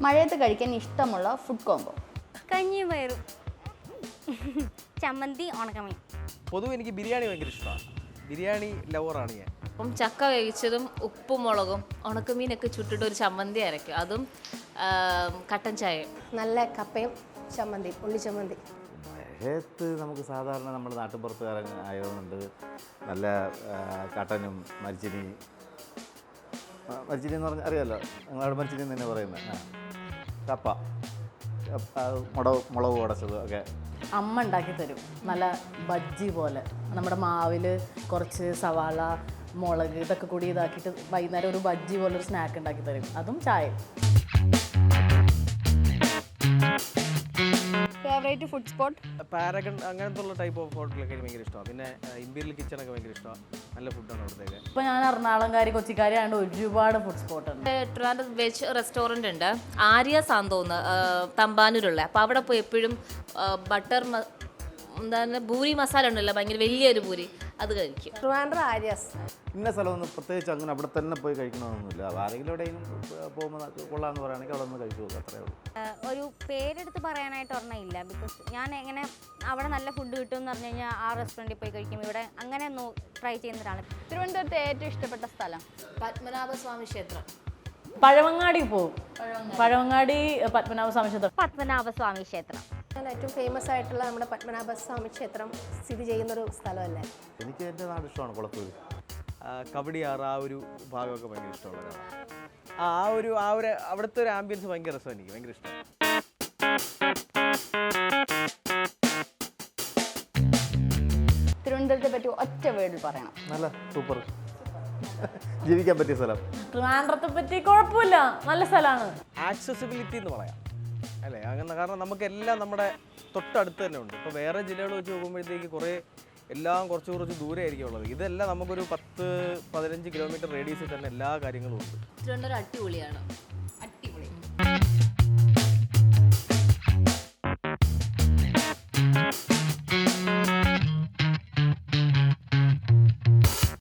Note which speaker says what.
Speaker 1: മഴയത്ത് കഴിക്കാൻ ഇഷ്ടമുള്ള ഫുഡ് കോംബോ?
Speaker 2: കഞ്ഞിയും പയറും, ചമ്മന്തി, ഉണക്കമീൻ.
Speaker 3: പൊതുവെ എനിക്ക് ബിരിയാണി ഭയങ്കര ഇഷ്ടമാണ്. ബിരിയാണി ലവറാണ് ഞാൻ.
Speaker 4: അപ്പം ചക്ക വേവിച്ചതും ഉപ്പും മുളകും ഉണക്കമീനൊക്കെ ചുട്ടിട്ട് ഒരു ചമ്മന്തി അരയ്ക്കും, അതും കട്ടൻ ചായയും.
Speaker 5: നല്ല കപ്പയും ചമ്മന്തി, ഉള്ളി ചമ്മന്തി.
Speaker 6: മഴയത്ത് നമുക്ക് സാധാരണ നമ്മുടെ നാട്ടുപുറത്തുകാരൻ ആയതുകൊണ്ട് നല്ല കട്ടനും മരിച്ചിനി എന്ന് പറഞ്ഞാൽ അറിയാമല്ലോ, നിങ്ങളവിടെ മരിച്ചിനി എന്ന് തന്നെ പറയുന്നത്. കപ്പ, മുളക് ഉടച്ചത് ഒക്കെ
Speaker 7: അമ്മ ഉണ്ടാക്കി തരും. നല്ല ബജ്ജി പോലെ നമ്മുടെ മാവിൽ കുറച്ച് സവാള, മുളക് ഇതൊക്കെ കൂടി ഇതാക്കിയിട്ട് വൈകുന്നേരം ഒരു ബജ്ജി പോലെ ഒരു സ്നാക്ക് ഉണ്ടാക്കി തരും, അതും ചായ.
Speaker 1: Favourite food spot?
Speaker 3: പാരഗൺ അങ്ങനത്തെ ഉള്ള ടൈപ്പ് ഓഫ് ഹോട്ടലൊക്കെ എനിക്ക് ഭയങ്കര ഇഷ്ടമാണ്. പിന്നെ ഇമ്പീരിയൽ കിച്ചണൊക്കെ ഭയങ്കര ഇഷ്ടമാണ്. നല്ല ഫുഡാണ് അവിടത്തേക്ക്.
Speaker 7: ഇപ്പോൾ ഞാൻ എറണാകുളംകാരി കൊച്ചിക്കാരി ആയതുകൊണ്ട് ഒരുപാട് ഫുഡ് സ്പോട്ട് ഉണ്ട്.
Speaker 4: ട്രിവാൻഡ്രം വെജ് റെസ്റ്റോറൻ്റ് ഉണ്ട്, ആര്യ സാന്തോന്ന്, തമ്പാനൂരുള്ള. അപ്പോൾ അവിടെ പോയി എപ്പോഴും ബട്ടർ എന്താണ് പൂരി മസാല ഉണ്ടല്ലോ, ഭയങ്കര വലിയൊരു പൂരി, അത് കഴിക്കും.
Speaker 5: ട്രിവാൻഡ്രം ആര്യാസ്.
Speaker 6: ഇന്ന സ്ഥലമൊന്നും പ്രത്യേകിച്ച് അങ്ങനെ അവിടെ തന്നെ പോയി കഴിക്കണമെന്നൊന്നുമില്ല. ആരെങ്കിലും എവിടെയും പോകുമ്പോൾ കൊള്ളാമെന്ന് പറയുകയാണെങ്കിൽ അവിടെ നിന്ന് കഴിച്ചു പോകും, അത്രയേ ഉള്ളൂ.
Speaker 2: ഒരു പേരെടുത്ത് പറയാനായിട്ട് ഒരെണ്ണം ഇല്ല. ബിക്കോസ് ഞാൻ എങ്ങനെ അവിടെ നല്ല ഫുഡ് കിട്ടും എന്ന് പറഞ്ഞു കഴിഞ്ഞാൽ ആ റെസ്റ്റോറൻറ്റിൽ പോയി കഴിക്കും. ഇവിടെ അങ്ങനെ ട്രൈ ചെയ്യുന്നതാണ്.
Speaker 1: തിരുവനന്തപുരത്തെ ഏറ്റവും ഇഷ്ടപ്പെട്ട സ്ഥലം?
Speaker 4: പത്മനാഭസ്വാമി ക്ഷേത്രം.
Speaker 7: പഴവങ്ങാടി പോകും. പഴവങ്ങാടി പത്മനാഭസ്വാമി ക്ഷേത്രം.
Speaker 2: പത്മനാഭസ്വാമി ക്ഷേത്രം
Speaker 5: ഏറ്റവും ഫേമസ് ആയിട്ടുള്ള നമ്മുടെ പത്മനാഭസ്വാമി ക്ഷേത്രം സ്ഥിതി ചെയ്യുന്നൊരു സ്ഥലമല്ലേ?
Speaker 6: എനിക്ക് എൻ്റെ നാട് ഇഷ്ടമാണ് കുളത്തൂർ.
Speaker 3: കവടിയാറ് ആ ഒരു ഭാഗമൊക്കെ ഭയങ്കര ഇഷ്ടമുള്ള ഒരാളാണ്. അവിടുത്തെ ഒരു ആംബിയൻസ് ഭയങ്കര രസമാണ്, എനിക്ക് ഭയങ്കര ഇഷ്ടമാണ്.
Speaker 1: തിരുവനന്തപുരത്തെ പറ്റി ഒറ്റ വേർഡിൽ പറയണം.
Speaker 6: നല്ല സൂപ്പർ, ജീവിക്കാൻ പറ്റിയ സ്ഥലം.
Speaker 7: ട്രിവാൻഡ്രത്തെ പറ്റി കുഴപ്പമില്ല, നല്ല സ്ഥലമാണ്.
Speaker 3: ആക്സസിബിലിറ്റി എന്ന് പറയാം അല്ലേ, അങ്ങനെ. കാരണം നമുക്കെല്ലാം നമ്മുടെ തൊട്ടടുത്ത് തന്നെ ഉണ്ട്. ഇപ്പോൾ വേറെ ജില്ലകൾ വെച്ച് നോക്കുമ്പോഴത്തേക്ക് എല്ലാം കുറച്ച് ദൂരെ ആയിരിക്കും ഉള്ളത്. ഇതെല്ലാം നമുക്കൊരു 10-15 കിലോമീറ്റർ റേഡിയസിൽ തന്നെ എല്ലാ കാര്യങ്ങളും ഉണ്ട്.
Speaker 4: തിരുവനന്തപുരം അടിപൊളിയാണ്.